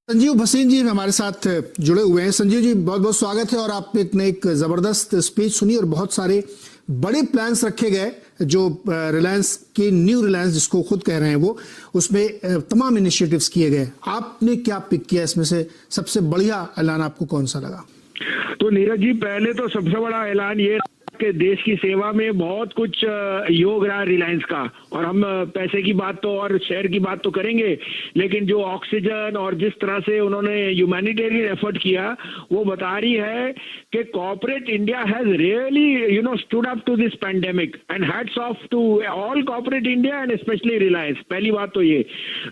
संजीव भसीन जी हमारे साथ जुड़े हुए हैं। संजीव जी, बहुत बहुत स्वागत है। और आपने एक जबरदस्त स्पीच सुनी और बहुत सारे बड़े प्लान्स रखे गए जो रिलायंस की न्यू रिलायंस जिसको खुद कह रहे हैं वो, उसमें तमाम इनिशिएटिव्स किए गए। आपने क्या पिक किया इसमें से? सबसे बढ़िया ऐलान आपको कौन सा लगा? तो नीरज जी, पहले तो सबसे बड़ा ऐलान ये कि देश की सेवा में बहुत कुछ योग रहा रिलायंस का। और हम पैसे की बात तो और शेयर की बात तो करेंगे, लेकिन जो ऑक्सीजन और जिस तरह से उन्होंने ह्यूमैनिटेरियन एफर्ट किया वो बता रही है कि corporate India has really stood up to this pandemic and hats off to all corporate India and specially Reliance. पहली बात तो ये।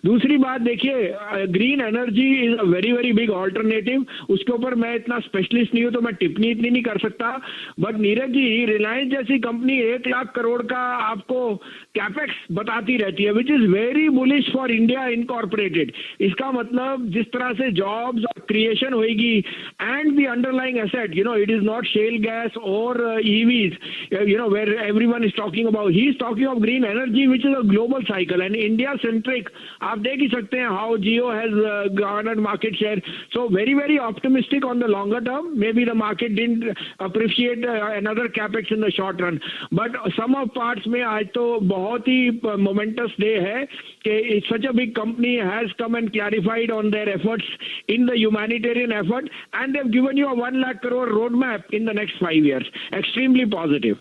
दूसरी बात देखिए, green energy is a very very big alternative. उसके ऊपर मैं इतना स्पेशलिस्ट नहीं हूं तो मैं टिप्पणी इतनी नहीं कर सकता। बट नीरज जी, रिलायंस जैसी कंपनी 1 लाख करोड़ का आपको कैपेक्स बताती रहती है, which is very bullish for India Incorporated. इसका मतलब जिस तरह से जॉब्स और क्रिएशन होगी and the underlying asset, it is not shale gas और EVs, where everyone is talking about, he is talking of green energy which is a global cycle and India centric. आप देख ही सकते हैं how Jio has garnered market share. So very very optimistic on the longer term. May be the market didn't appreciate another capex in the short run, but some of parts में आज तो बहुत ही मोमेंटस डे है कि such a big company has come and clarified on their efforts in the humanitarian effort and they have given you a 1 lakh crore road map in the next 5 years. Extremely positive.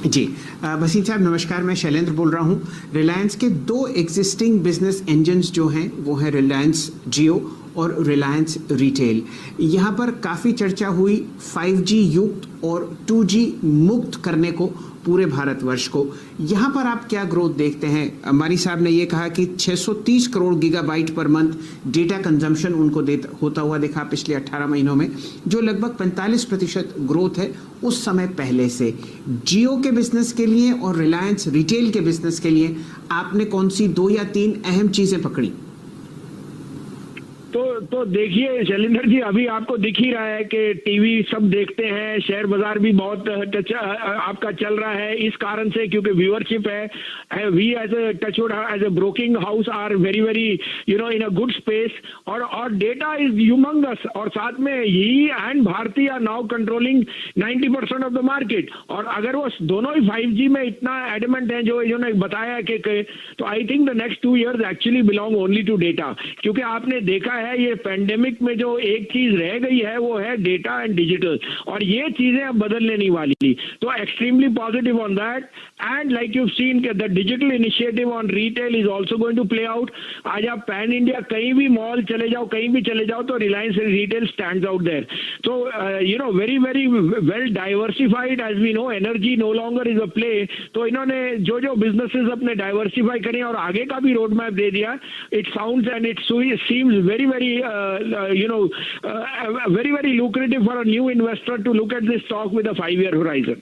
जी भसीन साहब नमस्कार, मैं शैलेंद्र बोल रहा हूँ। रिलायंस के 2 एग्जिस्टिंग बिजनेस इंजन्स जो हैं वो है रिलायंस जियो और रिलायंस रिटेल। यहाँ पर काफ़ी चर्चा हुई 5G युक्त और 2G मुक्त करने को पूरे भारतवर्ष को। यहाँ पर आप क्या ग्रोथ देखते हैं? अंबानी साहब ने ये कहा कि 630 crore gigabyte per month data consumption उनको होता हुआ देखा पिछले 18 महीनों में, जो लगभग 45% ग्रोथ है उस समय पहले से। जियो के बिजनेस के लिए और रिलायंस रिटेल के बिजनेस के लिए आपने कौन सी 2 या 3 अहम चीज़ें पकड़ी? तो देखिए शैलेंद्र जी, अभी आपको दिख ही रहा है कि टीवी सब देखते हैं, शेयर बाजार भी बहुत आपका चल रहा है इस कारण से, क्योंकि व्यूअरशिप है। We as a Touchwood as a broking house are very very in a good space और डेटा इज ह्यूमंगस। और साथ में ही and Bharti are now controlling 90% of the market. और अगर वो दोनों ही 5G में इतना एडमेंट है जो इन्होंने बताया कि तो I think the next 2 years actually belong only to data. क्योंकि आपने देखा है ये पैंडेमिक में जो एक चीज रह गई है वो है डेटा एंड डिजिटल, और ये चीजें अब बदलने नहीं वाली। तो extremely positive on that and like you seen के the digital initiative on retail is also going to play out. आज आप पैन इंडिया कहीं भी मॉल चले जाओ, कहीं भी चले जाओ तो Reliance retail stands out there. तो very very well diversified. As we know energy no longer is a play. तो इन्होंने जो जो बिजनेसेस अपने डाइवर्सिफाई करें और आगे का भी रोड मैप दे दिया। It sounds and it seems very very very very lucrative for a new investor to look at this stock with a 5-year horizon.